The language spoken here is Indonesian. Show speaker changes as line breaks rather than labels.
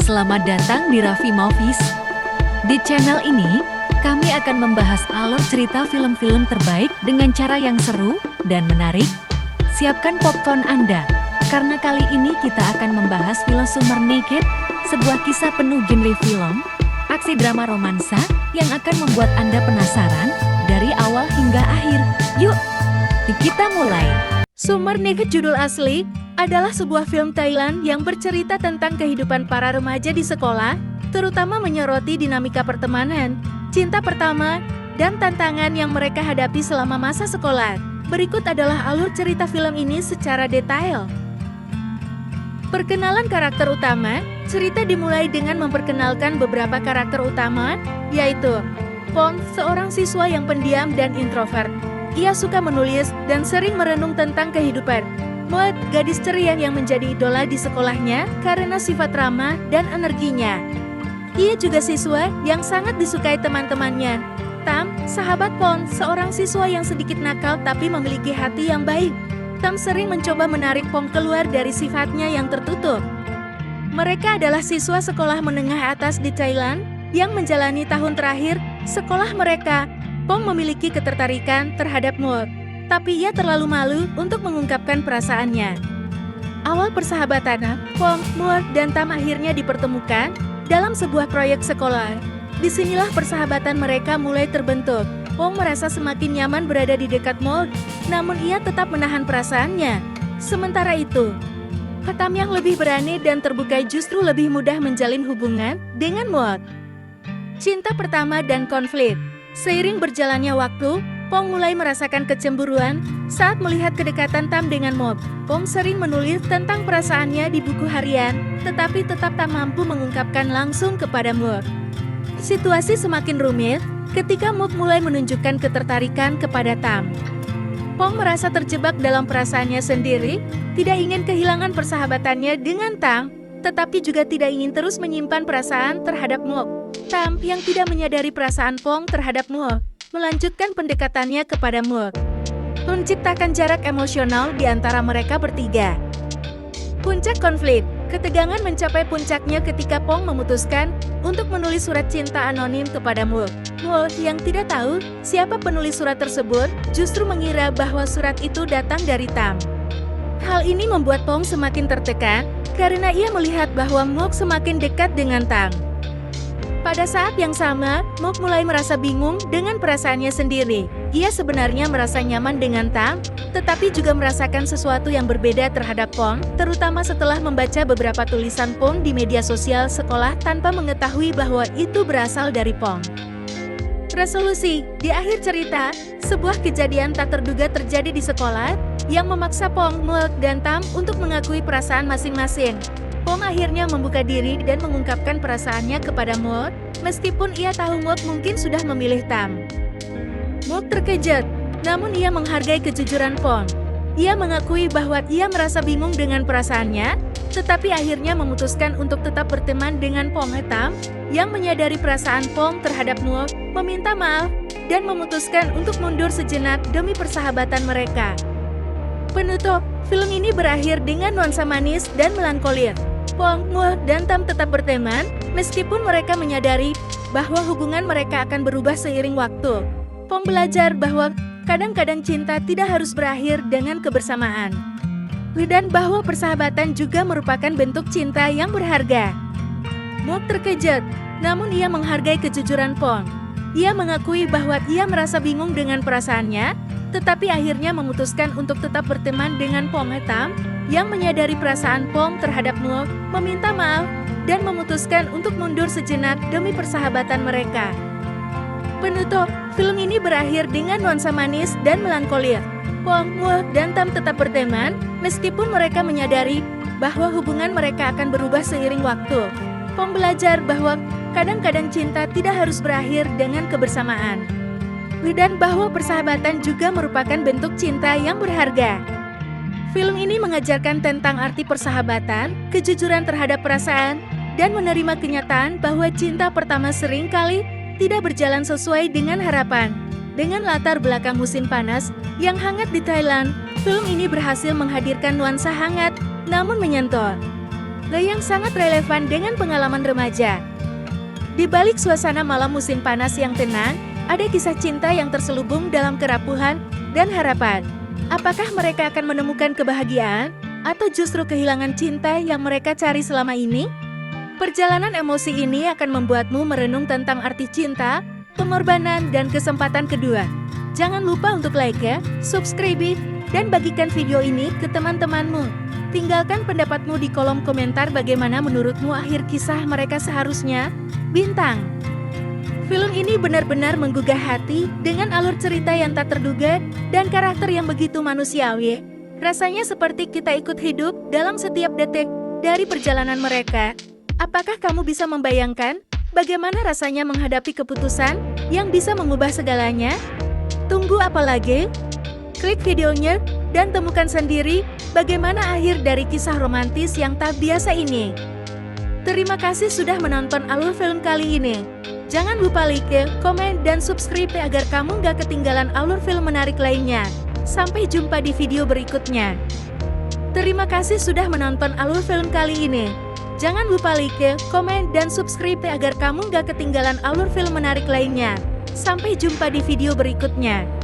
Selamat datang di Raffi Movies. Di channel ini, kami akan membahas alur cerita film-film terbaik dengan cara yang seru dan menarik. Siapkan popcorn Anda, karena kali ini kita akan membahas film Summer Naked, sebuah kisah penuh genre film, aksi drama romansa, yang akan membuat Anda penasaran dari awal hingga akhir. Yuk, kita mulai.
Summer Naked judul asli adalah sebuah film Thailand yang bercerita tentang kehidupan para remaja di sekolah, terutama menyoroti dinamika pertemanan, cinta pertama, dan tantangan yang mereka hadapi selama masa sekolah. Berikut adalah alur cerita film ini secara detail. Perkenalan karakter utama, cerita dimulai dengan memperkenalkan beberapa karakter utama, yaitu Pong, seorang siswa yang pendiam dan introvert. Ia suka menulis dan sering merenung tentang kehidupan. Maud, gadis ceria yang menjadi idola di sekolahnya karena sifat ramah dan energinya. Ia juga siswa yang sangat disukai teman-temannya. Tam, sahabat Pong, seorang siswa yang sedikit nakal tapi memiliki hati yang baik. Tam sering mencoba menarik Pong keluar dari sifatnya yang tertutup. Mereka adalah siswa sekolah menengah atas di Thailand yang menjalani tahun terakhir sekolah mereka. Pong memiliki ketertarikan terhadap Maud, tapi ia terlalu malu untuk mengungkapkan perasaannya. Awal persahabatan Pong, Maud, dan Tam akhirnya dipertemukan dalam sebuah proyek sekolah. Disinilah persahabatan mereka mulai terbentuk. Pong merasa semakin nyaman berada di dekat Maud, namun ia tetap menahan perasaannya. Sementara itu, Tam yang lebih berani dan terbuka justru lebih mudah menjalin hubungan dengan Maud. Cinta pertama dan konflik. Seiring berjalannya waktu, Pong mulai merasakan kecemburuan saat melihat kedekatan Tam dengan Maud. Pong sering menulis tentang perasaannya di buku harian, tetapi tetap tak mampu mengungkapkan langsung kepada Maud. Situasi semakin rumit ketika Maud mulai menunjukkan ketertarikan kepada Tam. Pong merasa terjebak dalam perasaannya sendiri, tidak ingin kehilangan persahabatannya dengan Tam, tetapi juga tidak ingin terus menyimpan perasaan terhadap Maud. Tam yang tidak menyadari perasaan Pong terhadap Maud, melanjutkan pendekatannya kepada Maud, menciptakan jarak emosional di antara mereka bertiga. Puncak konflik, ketegangan mencapai puncaknya ketika Pong memutuskan untuk menulis surat cinta anonim kepada Maud. Maud yang tidak tahu siapa penulis surat tersebut, justru mengira bahwa surat itu datang dari Tam. Hal ini membuat Pong semakin tertekan, karena ia melihat bahwa Maud semakin dekat dengan Tam. Pada saat yang sama, Maud mulai merasa bingung dengan perasaannya sendiri. Ia sebenarnya merasa nyaman dengan Tam, tetapi juga merasakan sesuatu yang berbeda terhadap Pong, terutama setelah membaca beberapa tulisan Pong di media sosial sekolah tanpa mengetahui bahwa itu berasal dari Pong. Resolusi, di akhir cerita, sebuah kejadian tak terduga terjadi di sekolah yang memaksa Pong, Maud, dan Tam untuk mengakui perasaan masing-masing. Pong akhirnya membuka diri dan mengungkapkan perasaannya kepada Maud, meskipun ia tahu Maud mungkin sudah memilih Tam. Maud terkejut, namun ia menghargai kejujuran Pong. Ia mengakui bahwa ia merasa bingung dengan perasaannya, tetapi akhirnya memutuskan untuk tetap berteman dengan Pong. Tam, yang menyadari perasaan Pong terhadap Maud, meminta maaf, dan memutuskan untuk mundur sejenak demi persahabatan mereka. Penutup, film ini berakhir dengan nuansa manis dan melankolis. Pong, Maud, dan Tam tetap berteman, meskipun mereka menyadari bahwa hubungan mereka akan berubah seiring waktu. Pong belajar bahwa kadang-kadang cinta tidak harus berakhir dengan kebersamaan. Dan bahwa persahabatan juga merupakan bentuk cinta yang berharga. Maud terkejut, namun ia menghargai kejujuran Pong. Ia mengakui bahwa ia merasa bingung dengan perasaannya, tetapi akhirnya memutuskan untuk tetap berteman dengan Pong. Tam, yang menyadari perasaan Pong terhadap Maud, meminta maaf, dan memutuskan untuk mundur sejenak demi persahabatan mereka. Penutup, film ini berakhir dengan nuansa manis dan melankolis. Pong, Maud, dan Tam tetap berteman, meskipun mereka menyadari bahwa hubungan mereka akan berubah seiring waktu. Pong belajar bahwa kadang-kadang cinta tidak harus berakhir dengan kebersamaan. Dan bahwa persahabatan juga merupakan bentuk cinta yang berharga. Film ini mengajarkan tentang arti persahabatan, kejujuran terhadap perasaan, dan menerima kenyataan bahwa cinta pertama seringkali tidak berjalan sesuai dengan harapan. Dengan latar belakang musim panas yang hangat di Thailand, film ini berhasil menghadirkan nuansa hangat namun menyentuh. yang sangat relevan dengan pengalaman remaja. Di balik suasana malam musim panas yang tenang, ada kisah cinta yang terselubung dalam kerapuhan dan harapan. Apakah mereka akan menemukan kebahagiaan, atau justru kehilangan cinta yang mereka cari selama ini? Perjalanan emosi ini akan membuatmu merenung tentang arti cinta, pengorbanan, dan kesempatan kedua. Jangan lupa untuk like ya, subscribe, dan bagikan video ini ke teman-temanmu. Tinggalkan pendapatmu di kolom komentar bagaimana menurutmu akhir kisah mereka seharusnya. Bintang. Film ini benar-benar menggugah hati dengan alur cerita yang tak terduga dan karakter yang begitu manusiawi. Rasanya seperti kita ikut hidup dalam setiap detik dari perjalanan mereka. Apakah kamu bisa membayangkan bagaimana rasanya menghadapi keputusan yang bisa mengubah segalanya? Tunggu apa lagi? Klik videonya dan temukan sendiri bagaimana akhir dari kisah romantis yang tak biasa ini. Terima kasih sudah menonton alur film kali ini. Jangan lupa like, komen, dan subscribe agar kamu gak ketinggalan alur film menarik lainnya. Sampai jumpa di video berikutnya. Terima kasih sudah menonton alur film kali ini. Jangan lupa like, komen, dan subscribe agar kamu gak ketinggalan alur film menarik lainnya. Sampai jumpa di video berikutnya.